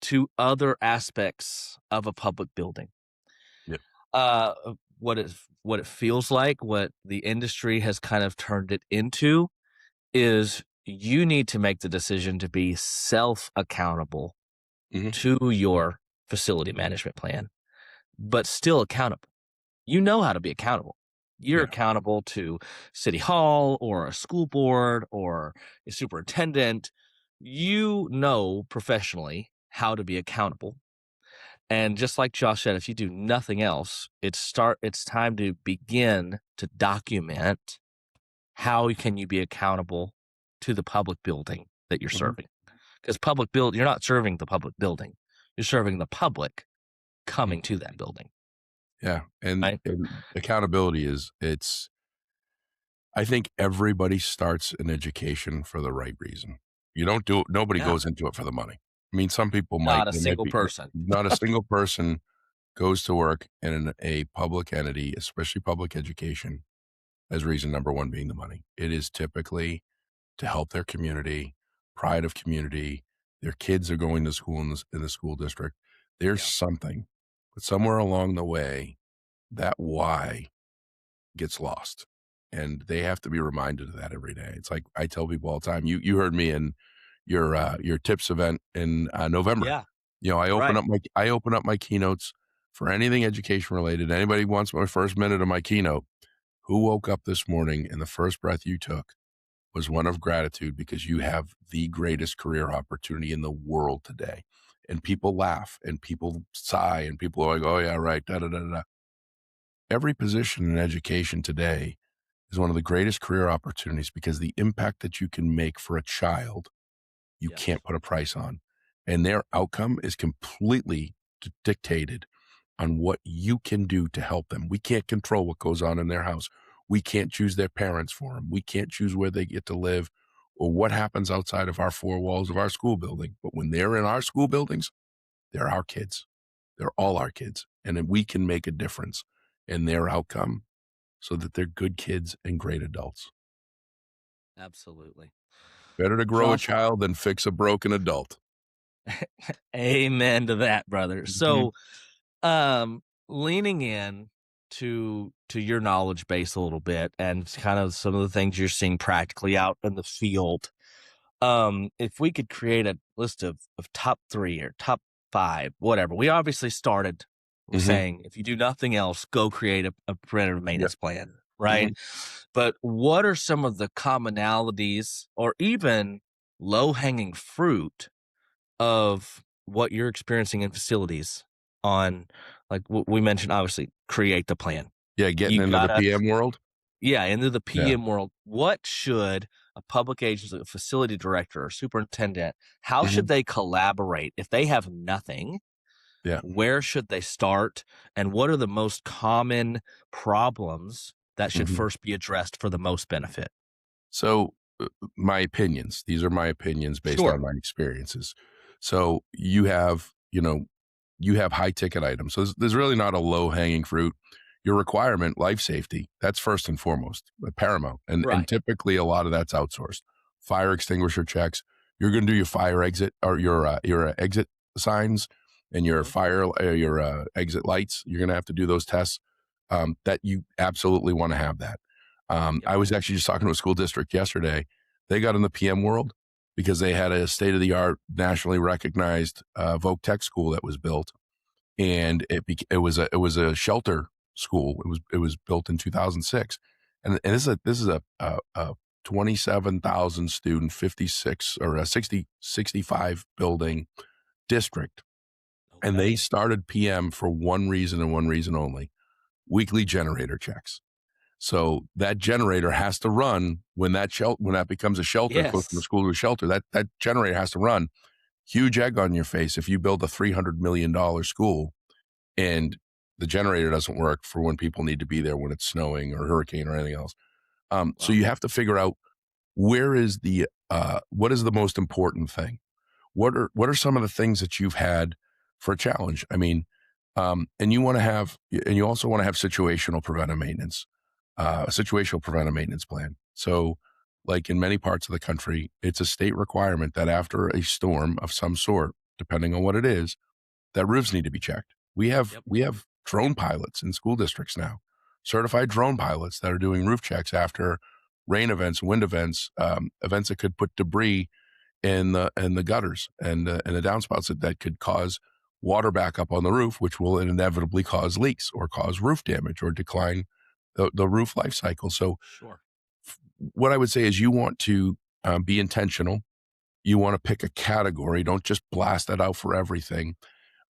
to other aspects of a public building. Yep. Uh, what it feels like, what the industry has kind of turned it into, is you need to make the decision to be self-accountable Mm-hmm. to your facility management plan, but still accountable. You know how to be accountable. You're Yeah. accountable to City Hall or a school board or a superintendent. You know professionally how to be accountable. And just like Josh said, if you do nothing else, it's time to begin to document how can you be accountable to the public building that you're Mm-hmm. serving. Because you're not serving the public building. You're serving the public coming to that building, Yeah. right? And accountability I think everybody starts an education for the right reason. You don't do it, nobody Yeah. goes into it for the money. I mean, some people Not a there might single be, person. not a single person goes to work in a public entity, especially public education, as reason number one being the money. It is typically to help their community, pride of community. Their kids are going to school in the school district. There's Yeah. something, but somewhere along the way, that why gets lost. And they have to be reminded of that every day. It's like I tell people all the time. You heard me in your tips event in November. Yeah. You know, Right. I open up my keynotes for anything education related. Anybody wants my first minute of my keynote? Who woke up this morning and the first breath you took was one of gratitude because you have the greatest career opportunity in the world today. And people laugh and people sigh and people are like, oh yeah, right. Da, da, da, da. Every position in education today is one of the greatest career opportunities because the impact that you can make for a child, you Yes. can't put a price on. And their outcome is completely dictated on what you can do to help them. We can't control what goes on in their house. We can't choose their parents for them. We can't choose where they get to live or what happens outside of our four walls of our school building. But when they're in our school buildings, they're our kids. They're all our kids. And then we can make a difference in their outcome so that they're good kids and great adults. Absolutely. Better to grow a Josh, child than fix a broken adult. amen to that, brother. Mhm. So, leaning in to your knowledge base a little bit and kind of some of the things you're seeing practically out in the field. If we could create a list of top 3 or top 5, whatever. We obviously started Mhm. saying, if you do nothing else, go create a preventative Yep. maintenance plan. right? Mhm. But what are some of the commonalities or even low hanging fruit of what you're experiencing in facilities on, like we mentioned, obviously, create the plan. Yeah, getting You into the gotta, PM world. yeah, into the Yeah. PM world. What should a public agency, a facility director or superintendent, how Mhm. should they collaborate if they have nothing? Yeah. Where should they start? And what are the most common problems that should Mhm. first be addressed for the most benefit? So, my opinions, these are my opinions based on Sure. my experiences. So, you have high ticket items. So there's really not a low hanging fruit. Your requirement, life safety, that's first and foremost, paramount. And Right. typically a lot of that's outsourced. Fire extinguisher checks. You're going to do your fire exit or your exit signs and your Mhm. exit lights. You're going to have to do those tests. That you absolutely want to have that. Yep. I was actually just talking to a school district yesterday. They got in the PM world because they had a state of the art, nationally recognized Voc Tech school that was built, and it was a shelter school. It was built in 2006, and this is a 27,000 student, 56 or a 65 building district, and Okay. they started PM for one reason and one reason only: weekly generator checks. So that generator has to run when that becomes a shelter, it goes from a Yes. school to a shelter. That generator has to run. Huge egg on your face if you build a $300 million school and the generator doesn't work for when people need to be there when it's snowing or hurricane or anything else. So Wow. you have to figure out what is the most important thing. What are some of the things that you've had for a challenge? I mean, and you also want to have a situational preventive maintenance plan. So, like in many parts of the country, it's a state requirement that after a storm of some sort, depending on what it is, that roofs need to be checked. We have Yep. we have drone pilots in school districts now, certified drone pilots that are doing roof checks after rain events, wind events, events that could put debris in the gutters and the downspouts that could cause water backup on the roof, which will inevitably cause leaks or cause roof damage or decline the roof life cycle. So, Sure. what I would say is you want to be intentional. You want to pick a category. Don't just blast that out for everything.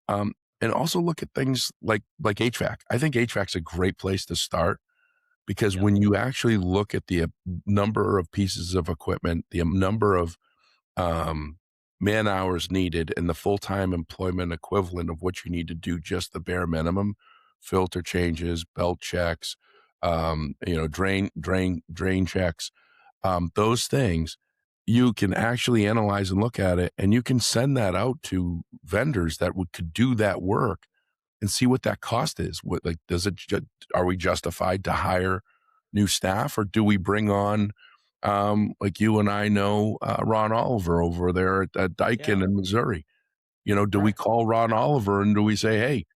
Um, and also look at things like HVAC. I think HVAC is a great place to start because Yep. when you actually look at the number of pieces of equipment, the number of um, man hours needed, and the full time employment equivalent of what you need to do, just the bare minimum, filter changes, belt checks, drain checks, those things, you can actually analyze and look at it, and you can send that out to vendors that could do that work and see what that cost is. What like are we justified to hire new staff, or do we bring on like you and I know Ron Oliver over there at Yeah. Daikin in Missouri? Do we Right. call Ron Oliver and do we say, hey,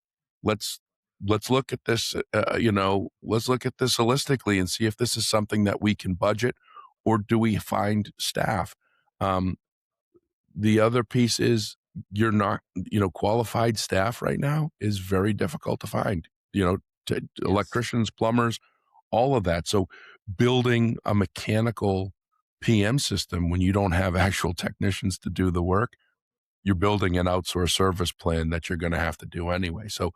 let's let's look at this, let's look at this holistically and see if this is something that we can budget, or do we find staff? Um, the other piece is you're not, qualified staff right now is very difficult to find. You know, Yes. electricians, plumbers, all of that. So building a mechanical PM system when you don't have actual technicians to do the work, you're building an outsourced service plan that you're going to have to do anyway. So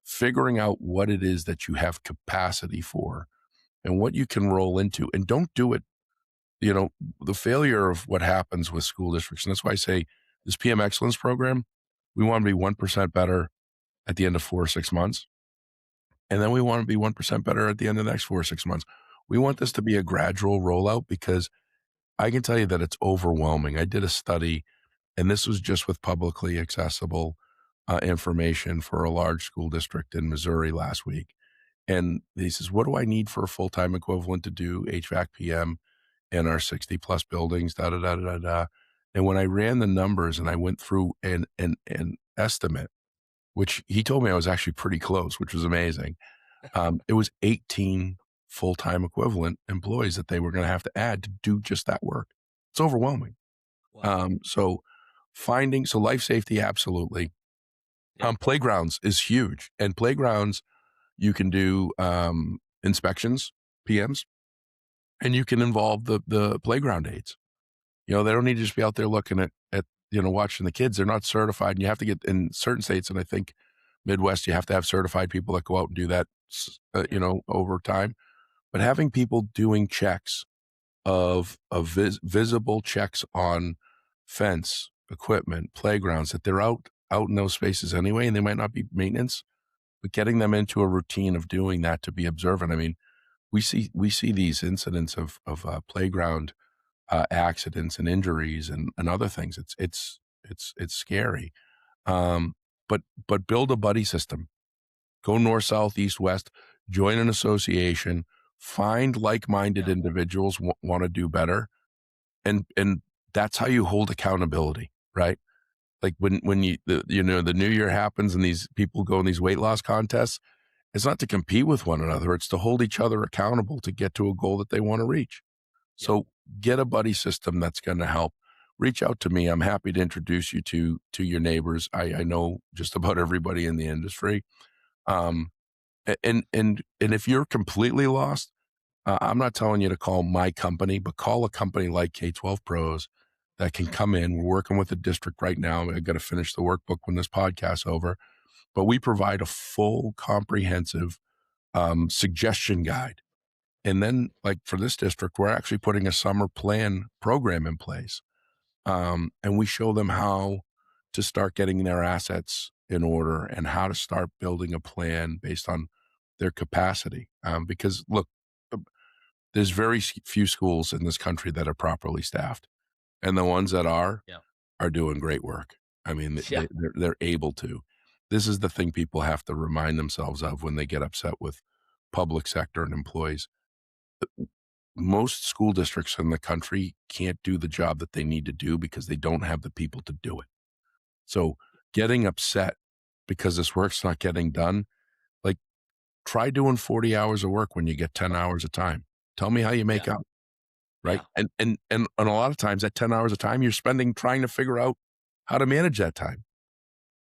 figuring out what it is that you have capacity for and what you can roll into, and don't do it, you know, the failure of what happens with school districts. And that's why I say this PM excellence program, we want to be 1% better at the end of 4 or 6 months. And then we want to be 1% better at the end of the next 4 or 6 months. We want Mhm. this to be a gradual rollout because I can tell you that it's overwhelming. I did a study, and this was just with publicly accessible information for a large school district in Missouri last week. And he says, what do I need for a full time equivalent to do HVAC PM in our 60 plus buildings? Da da da da da. And when I ran the numbers and I went through an estimate, which he told me I was actually pretty close, which was amazing. It was 18 full time equivalent employees that they were going to have to add to do just that work. It's overwhelming. Wow. So life safety, absolutely. Yep. Playgrounds is huge, and playgrounds you can do inspections. PMs, and you can involve the playground aides. They don't need to just be out there looking at watching the kids. They're not certified, and you have to get in certain states, and I think Midwest, you have to have certified people that go out and do that, over time. But having people doing checks of visible checks on fence, equipment, playgrounds, that they're out in those spaces anyway, and they might not be maintenance, but getting them into a routine of doing that to be observant. I mean, we see these incidents of playground accidents and injuries and other things. It's scary. But build a buddy system. Go north, south, east, west. Join an association. Find like-minded individuals want to do better, and that's how you hold accountability, right? Like when the new year happens and these people go in these weight loss contests, it's not to compete with one another. It's to hold each other accountable to get to a goal that they want to reach. So get a buddy system that's going to help. Reach out to me. I'm happy to introduce you to your neighbors. I know just about everybody in the industry. And if you're completely lost, I'm not telling you to call my company, but call a company like K-12 Pros that can come in. We're working with a district right now. I got to finish the workbook when this podcast's over, but we provide a full, comprehensive suggestion guide. And then, like for this district, we're actually putting a summer plan program in place. And we show them how to start getting their assets in order and how to start building a plan based on their capacity. Because look, there's very few schools in this country that are properly staffed. And the ones that are doing great work. I mean, they're able to. This is the thing people have to remind themselves of when they get upset with public sector and employees. Most school districts in the country can't do the job that they need to do because they don't have the people to do it. So getting upset because this work's not getting done, like try doing 40 hours of work when you get 10 hours of time. Tell me how you make out, right? And a lot of times that 10 hours of time you're spending trying to figure out how to manage that time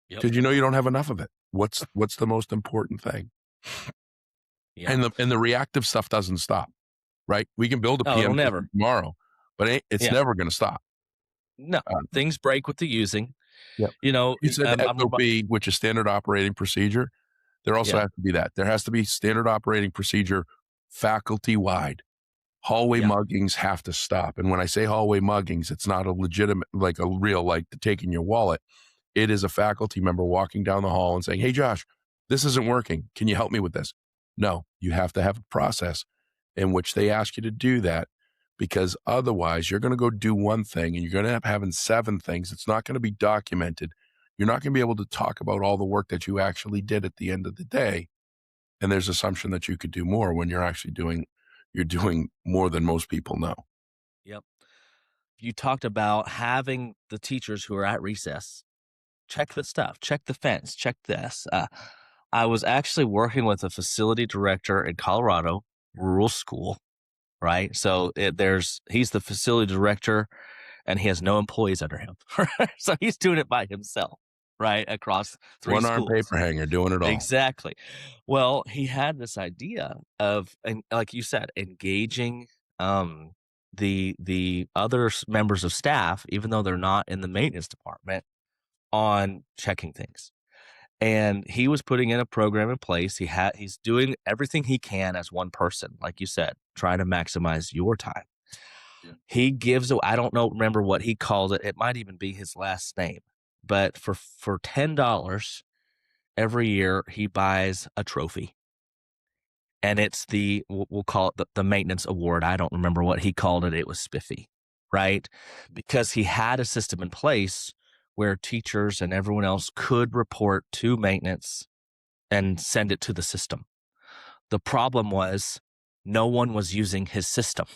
because you don't have enough of it. What's the most important thing? And the reactive stuff doesn't stop. Right? We can build a PM tomorrow, but it's never going to stop. No, things break with the using. You said SOP, which is standard operating procedure. There also has to be that. There has to be standard operating procedure faculty-wide. Hallway muggings have to stop. And when I say hallway muggings, it's not a legitimate, like a real, like taking your wallet. It is a faculty member walking down the hall and saying, "Hey, Josh, this isn't working. Can you help me with this?" No, you have to have a process in which they ask you to do that, because otherwise you're going to go do one thing and you're going to end up having 7 things. It's not going to be documented. You're not going to be able to talk about all the work that you actually did at the end of the day. And there's assumption that you could do more when you're actually doing more than most people know. Yep. You talked about having the teachers who are at recess check the stuff, check the fence, check this. I was actually working with a facility director in Colorado, rural school, right? So he's the facility director and he has no employees under him. So he's doing it by himself, right? Across 3 schools. One-arm paper hanger doing it all. Exactly. Well, he had this idea of, and like you said, engaging the other members of staff, even though they're not in the maintenance department, on checking things. And he was putting in a program in place. He's doing everything he can as one person, like you said, trying to maximize your time. He gives, I don't remember what he called it. It might even be his last name, but for $10 every year, he buys a trophy. And it's we'll call it the maintenance award. I don't remember what he called it. It was spiffy, right? Because he had a system in place where teachers and everyone else could report to maintenance and send it to the system. The problem was no one was using his system.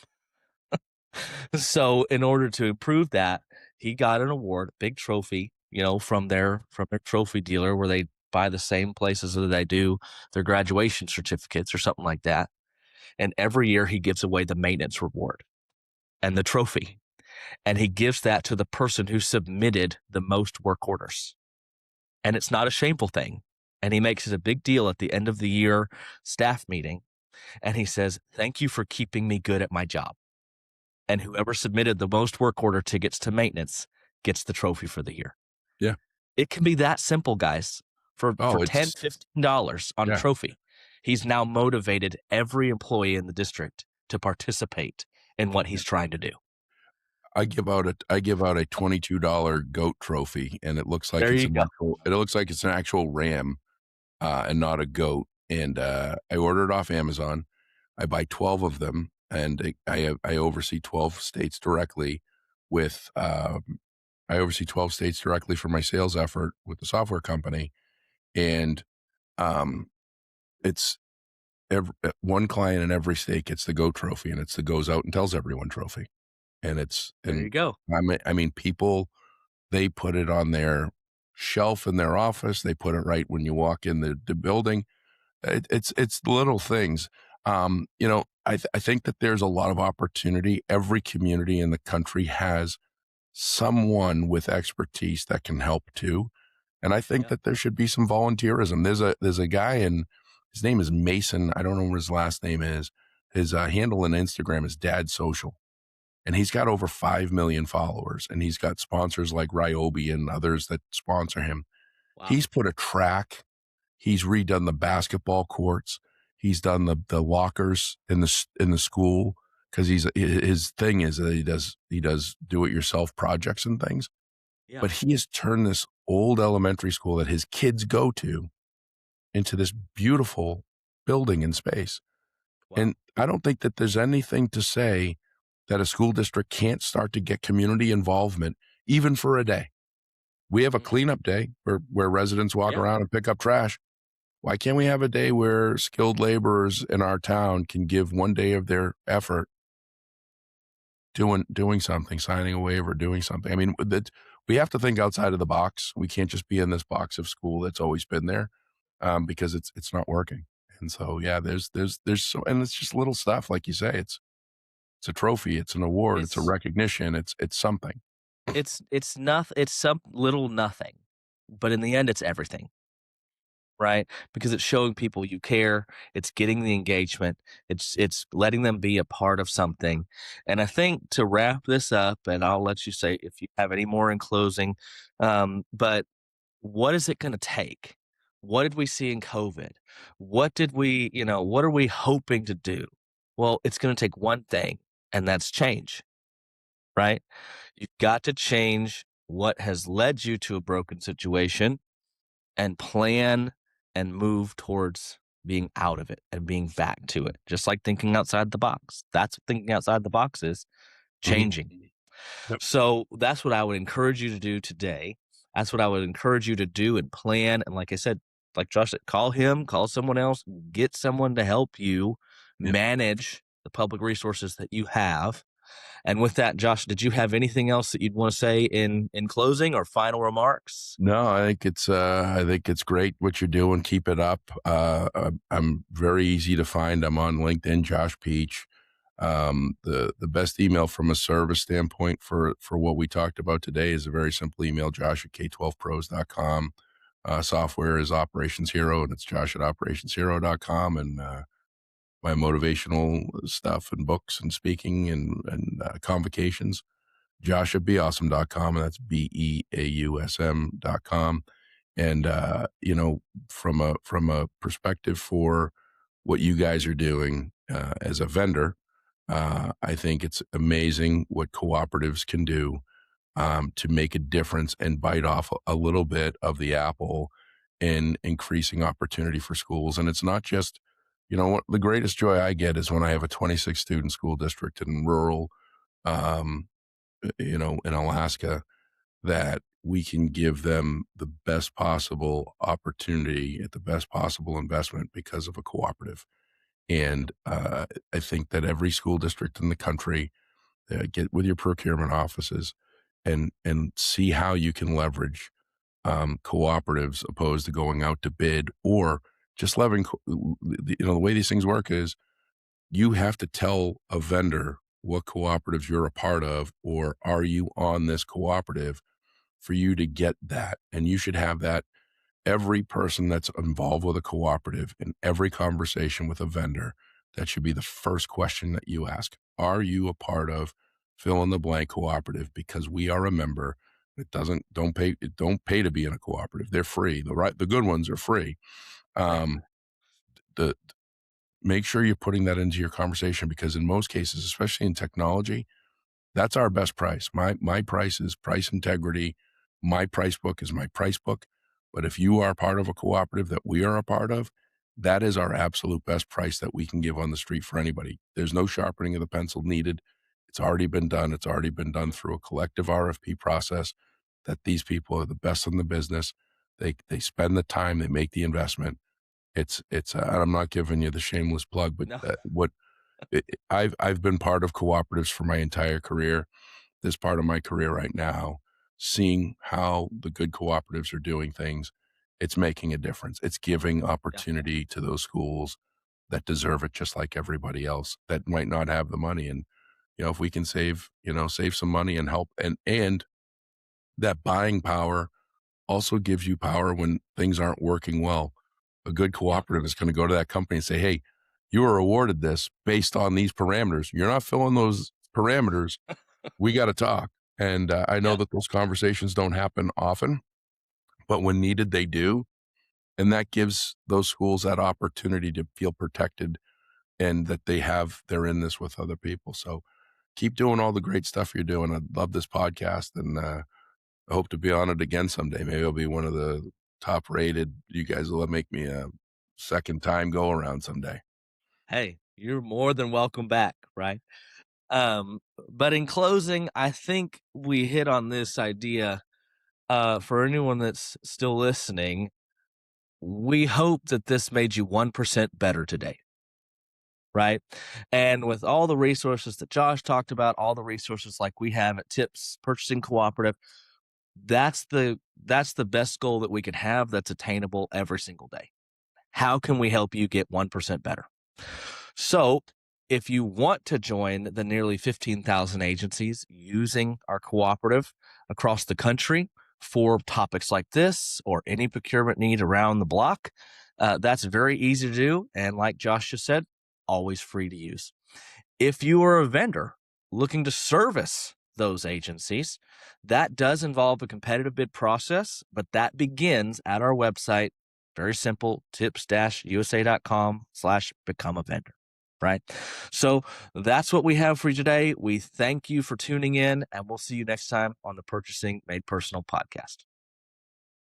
So in order to improve that, he got an award, big trophy, from their trophy dealer, where they buy the same places that they do their graduation certificates or something like that. And every year he gives away the maintenance reward and the trophy. And he gives that to the person who submitted the most work orders. And it's not a shameful thing. And he makes it a big deal at the end of the year staff meeting and he says, "Thank you for keeping me good at my job." And whoever submitted the most work order tickets to maintenance gets the trophy for the year. Yeah. It can be that simple, guys. For Oh, 10, it's $15 on a yeah. trophy, he's now motivated every employee in the district to participate in what he's trying to do. I give out a $22 goat trophy, and it looks like There you go. it's an actual ram, and not a goat. And I order it off Amazon. I buy 12 of them, and I oversee 12 states directly with I oversee 12 states directly for my sales effort with the software company. And um, it's one client in every state gets the GO trophy, and it's the goes out and tells everyone trophy. And There you and go. I mean, people, they put it on their shelf in their office. They put it right when you walk in the building. It's the little things. I think that there's a lot of opportunity. Every community in the country has someone with expertise that can help too. And I think Yeah. that there should be some volunteerism. There's a guy, and his name is Mason. I don't know what his last name is. His handle on Instagram is Dad Social, and he's got over 5 million followers, and he's got sponsors like Ryobi and others that sponsor him. Wow. He's put a track. He's redone the basketball courts. He's done the lockers in the school, because his thing is that he does do it yourself projects and things. Yeah. But he has turned this old elementary school that his kids go to into this beautiful building and space. Wow. And I don't think that there's anything to say that a school district can't start to get community involvement, even for a day. We have a Mhm. cleanup day where residents walk Yeah. around and pick up trash. Why can't we have a day where skilled laborers in our town can give one day of their effort doing something, signing a waiver, doing something? I mean, that we have to think outside of the box. We can't just be in this box of school that's always been there, because it's not working. And so, yeah, there's so, and it's just little stuff like you say. It's a trophy, it's an award, it's a It's recognition, it's something. it's some little nothing, but in the end, it's everything. Right? Because it's showing people you care, it's getting the engagement, it's letting them be a part of something. And I think to wrap this up, and I'll let you say if you have any more in closing, but what is it gonna take? What did we see in COVID? What did we, what are we hoping to do? Well, it's gonna take one thing, and that's change, right? You've got to change what has led you to a broken situation and plan and move towards being out of it and being back to it, just like thinking outside the box. That's what thinking outside the box is, Mhm. changing. Yep. So that's what I would encourage you to do today. That's what I would encourage you to do and plan. And like I said, like Josh said, call him, call someone else, get someone to help you Yeah. manage the public resources that you have. And with that, Josh, did you have anything else that you'd want to say in closing or final remarks? No, I think it's great what you're doing. Keep it up. I'm very easy to find. I'm on LinkedIn, Josh Peach. The best email from a service standpoint for what we talked about today is a very simple email, josh at k12pros.com. Software is Operations Hero, and it's josh at operationshero.com. And my motivational stuff and books and speaking and convocations, josh at beawesome.com, and that's beausm.com. And from a perspective for what you guys are doing as a vendor, I think it's amazing what cooperatives can do, to make a difference and bite off a little bit of the apple in increasing opportunity for schools. And it's not just, what the greatest joy I get is when I have a 26 student school district in rural, um, in Alaska, that we can give them the best possible opportunity at the best possible investment because of a cooperative. And I think that every school district in the country, get with your procurement offices and see how you can leverage cooperatives opposed to going out to bid, or just leveraging. The way these things work is you have to tell a vendor what cooperatives you're a part of, or are you on this cooperative, for you to get that. And you should have that. Every person that's involved with a cooperative, in every conversation with a vendor, that should be the first question that you ask. Are you a part of fill in the blank cooperative? Because we are a member. Don't pay to be in a cooperative. They're free. The good ones are free. Right. Um, the Make sure you're putting that into your conversation, because in most cases, especially in technology, that's our best price. My price is price integrity. My price book is my price book. But if you are part of a cooperative that we are a part of, that is our absolute best price that we can give on the street for anybody. There's no sharpening of the pencil needed. It's already been done. It's already been done through a collective RFP process that these people are the best in the business. They spend the time, they make the investment. And I'm not giving you the shameless plug, but No. I've been part of cooperatives for my entire career. This part of my career right now, seeing how the good cooperatives are doing things, it's making a difference. It's giving Yeah. opportunity to those schools that deserve it, just like everybody else that might not have the money. And if we can save some money and help, and that buying power also gives you power when things aren't working well. A good Yeah. cooperative is going to go to that company and say, hey, you were awarded this based on these parameters. You're not filling those parameters. We got to talk. And I know Yeah. that those conversations don't happen often, but when needed, they do. And that gives those schools that opportunity to feel protected and that they're in this with other people. So keep doing all the great stuff you're doing. I love this podcast, and I hope to be on it again someday. Maybe I'll be one of the top rated. You guys will make me a second time go around someday. Hey, you're more than welcome back, right? But in closing, I think we hit on this idea, for anyone that's still listening. We hope that this made you 1% better today, right? And with all the resources that Josh talked about, all the resources like we have at Tips Purchasing Cooperative, that's the best goal that we can have that's attainable every single day. How can we help you get 1% better? So, if you want to join the nearly 15,000 agencies using our cooperative across the country for topics like this or any procurement need around the block, that's very easy to do. And like Josh just said, always free to use. If you are a vendor looking to service those agencies, that does involve a competitive bid process, but that begins at our website. Very simple, tips-usa.com/become a vendor, right? So that's what we have for you today. We thank you for tuning in, and we'll see you next time on the Purchasing Made Personal podcast.